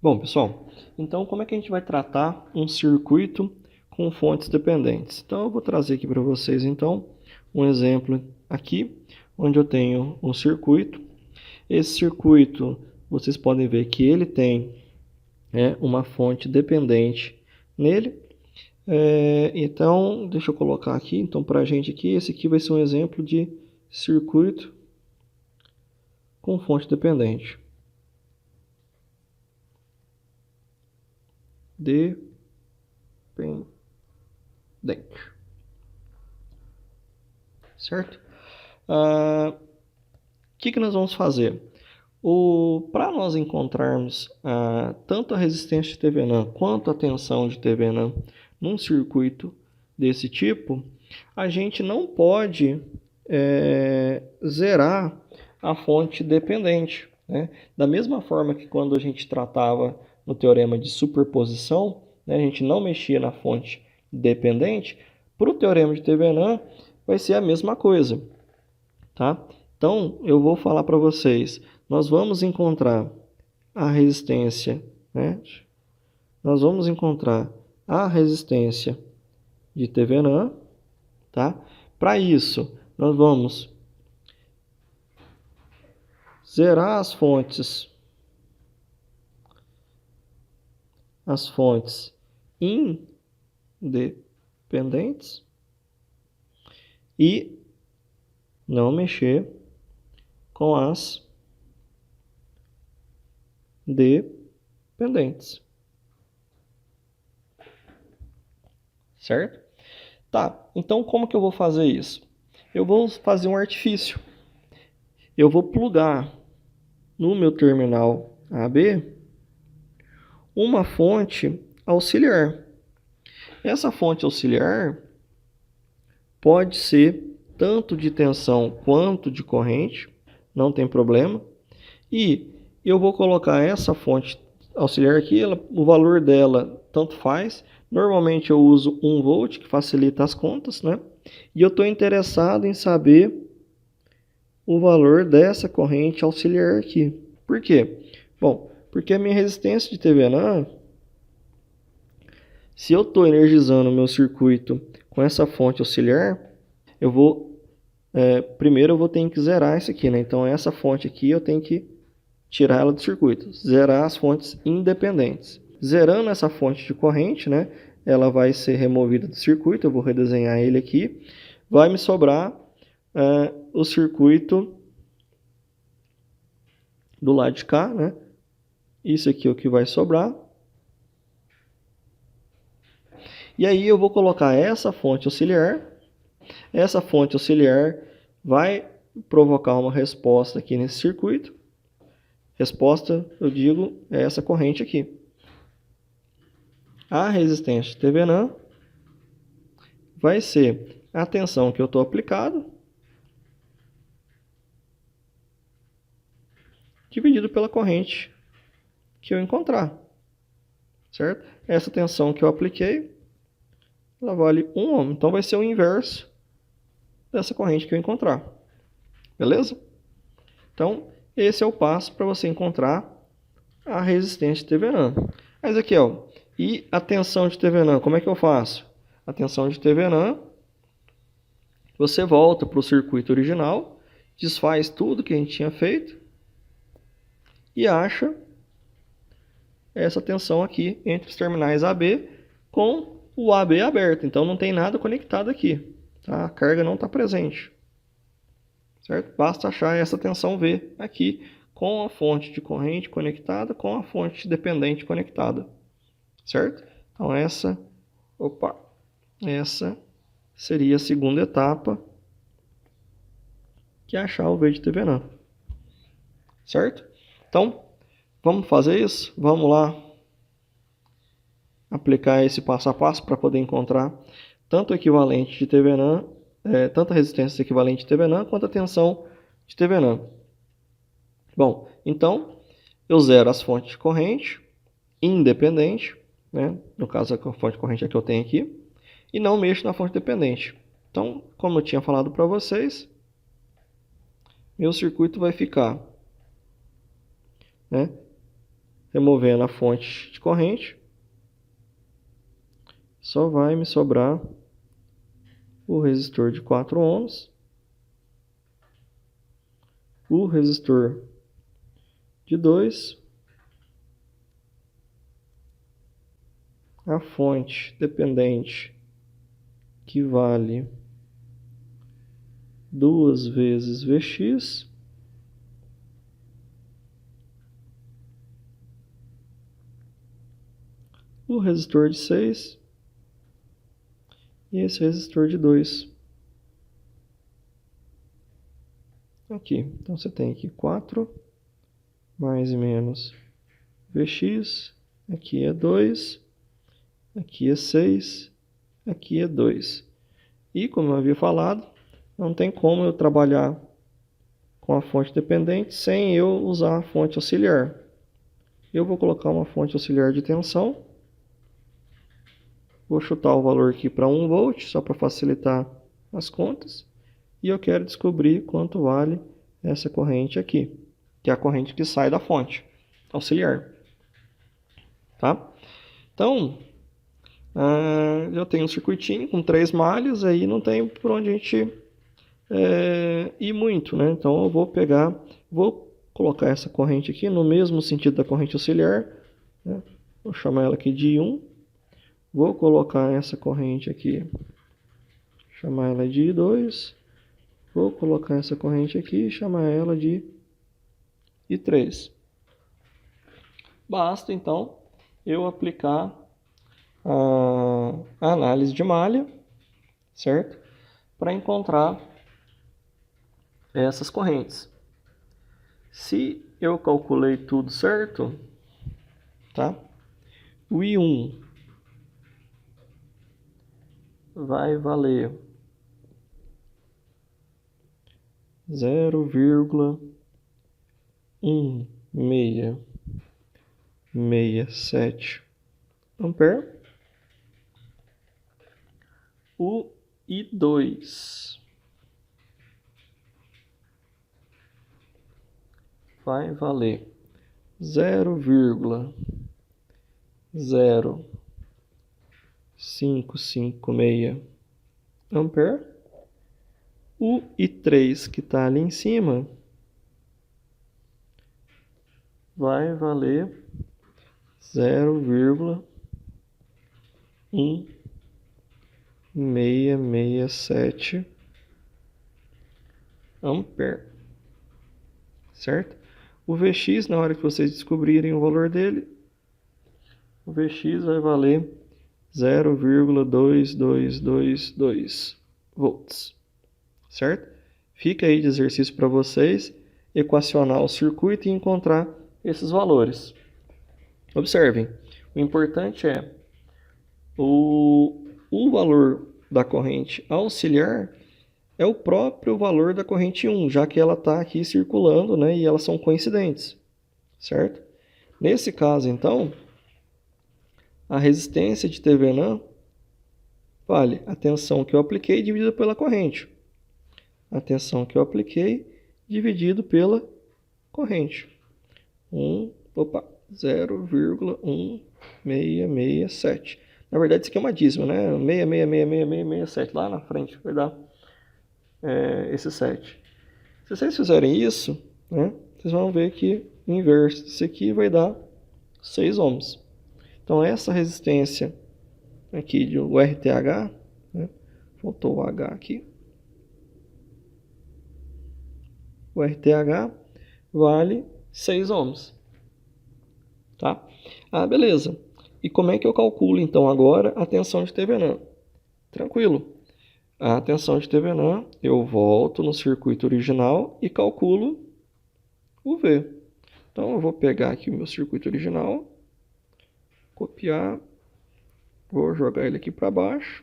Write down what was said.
Bom, pessoal, então como é que a gente vai tratar um circuito com fontes dependentes? Então eu vou trazer aqui para vocês então um exemplo aqui, onde eu tenho um circuito. Esse circuito, vocês podem ver que ele tem uma fonte dependente nele. Então, deixa eu colocar aqui, então para a gente aqui, esse aqui vai ser um exemplo de circuito com fonte dependente. Certo? O que nós vamos fazer? Para nós encontrarmos tanto a resistência de Thevenin quanto a tensão de Thevenin num circuito desse tipo, a gente não pode zerar a fonte dependente, né? Da mesma forma que quando a gente tratava no teorema de superposição, né, a gente não mexia na fonte dependente, para o teorema de Thevenin vai ser a mesma coisa, tá? Então, eu vou falar para vocês, nós vamos encontrar a resistência, né? Nós vamos encontrar a resistência de Thevenin, tá? Para isso, nós vamos zerar as fontes independentes e não mexer com as dependentes. Certo? Tá, então como que eu vou fazer isso? Eu vou fazer um artifício. Eu vou plugar no meu terminal AB uma fonte auxiliar. Essa fonte auxiliar pode ser tanto de tensão quanto de corrente, não tem problema. E eu vou colocar essa fonte auxiliar aqui, o valor dela tanto faz. Normalmente eu uso 1 volt, que facilita as contas, né? E eu estou interessado em saber o valor dessa corrente auxiliar aqui. Por quê? Bom, porque a minha resistência de Thevenin, se eu estou energizando o meu circuito com essa fonte auxiliar, eu vou primeiro eu vou ter que zerar isso aqui, né? Então essa fonte aqui eu tenho que tirar ela do circuito, zerar as fontes independentes. Zerando essa fonte de corrente, né? Ela vai ser removida do circuito, eu vou redesenhar ele aqui. Vai me sobrar o circuito do lado de cá, né? Isso aqui é o que vai sobrar. E aí eu vou colocar essa fonte auxiliar. Essa fonte auxiliar vai provocar uma resposta aqui nesse circuito. Resposta, eu digo, é essa corrente aqui. A resistência de Thevenin vai ser a tensão que eu estou aplicado dividido pela corrente que eu encontrar. Certo? Essa tensão que eu apliquei, ela vale 1 ohm. Então vai ser o inverso dessa corrente que eu encontrar. Beleza? Então, esse é o passo para você encontrar a resistência de Thevenin. Mas aqui, ó, e a tensão de Thevenin, como é que eu faço? A tensão de Thevenin, você volta para o circuito original, desfaz tudo que a gente tinha feito e acha essa tensão aqui entre os terminais AB com o AB aberto. Então não tem nada conectado aqui, tá? A carga não está presente. Certo? Basta achar essa tensão V aqui com a fonte de corrente conectada com a fonte dependente conectada. Certo? Então essa seria a segunda etapa, que é achar o V de Thevenin. Certo? Então, vamos fazer isso? Vamos lá aplicar esse passo a passo para poder encontrar tanto o equivalente de Thevenin, tanto a resistência equivalente de Thevenin quanto a tensão de Thevenin. Bom, então eu zero as fontes de corrente independente, né? No caso a fonte de corrente é que eu tenho aqui, e não mexo na fonte dependente. Então, como eu tinha falado para vocês, meu circuito vai ficar, né, removendo a fonte de corrente, só vai me sobrar o resistor de 4 ohms, o resistor de 2, a fonte dependente que vale 2 vezes Vx, o resistor de 6 e esse resistor de 2. Aqui, então você tem aqui 4 mais e menos Vx, aqui é 2, aqui é 6, aqui é 2. E como eu havia falado, não tem como eu trabalhar com a fonte dependente sem eu usar a fonte auxiliar. Eu vou colocar uma fonte auxiliar de tensão. Vou chutar o valor aqui para 1 volt, só para facilitar as contas. E eu quero descobrir quanto vale essa corrente aqui, que é a corrente que sai da fonte auxiliar. Tá? Então, eu tenho um circuitinho com 3 malhas, aí não tem por onde a gente ir muito, né? Então eu vou colocar essa corrente aqui no mesmo sentido da corrente auxiliar, né? Vou chamar ela aqui de I1. Vou colocar essa corrente aqui, chamar ela de I2. Vou colocar essa corrente aqui e chamar ela de I3. Basta então eu aplicar a análise de malha, certo? Para encontrar essas correntes. Se eu calculei tudo certo, tá? O I1 vai valer 0,1667 ampere. O I2 vai valer 0,0556 ampere. O I3 que está ali em cima vai valer 0,1667 ampere, certo? O Vx, na hora que vocês descobrirem o valor dele, o Vx vai valer 0,2222 volts, certo? Fica aí de exercício para vocês equacionar o circuito e encontrar esses valores. Observem, o importante é o valor da corrente auxiliar é o próprio valor da corrente 1, já que ela está aqui circulando, né, e elas são coincidentes, certo? Nesse caso, então, a resistência de Thevenin vale a tensão que eu apliquei dividida pela corrente. A tensão que eu apliquei dividido pela corrente. 0,1667. Na verdade, isso aqui é uma dízima, né? 6666667. Lá na frente vai dar esse 7. Se vocês fizerem isso, né, vocês vão ver que o inverso disso aqui vai dar 6 ohms. Então, essa resistência aqui do RTH, né, faltou o H aqui. O RTH vale 6 ohms. Tá? Beleza. E como é que eu calculo, então, agora a tensão de Thevenin? Tranquilo. A tensão de Thevenin, eu volto no circuito original e calculo o V. Então, eu vou pegar aqui o meu circuito original, copiar, vou jogar ele aqui para baixo.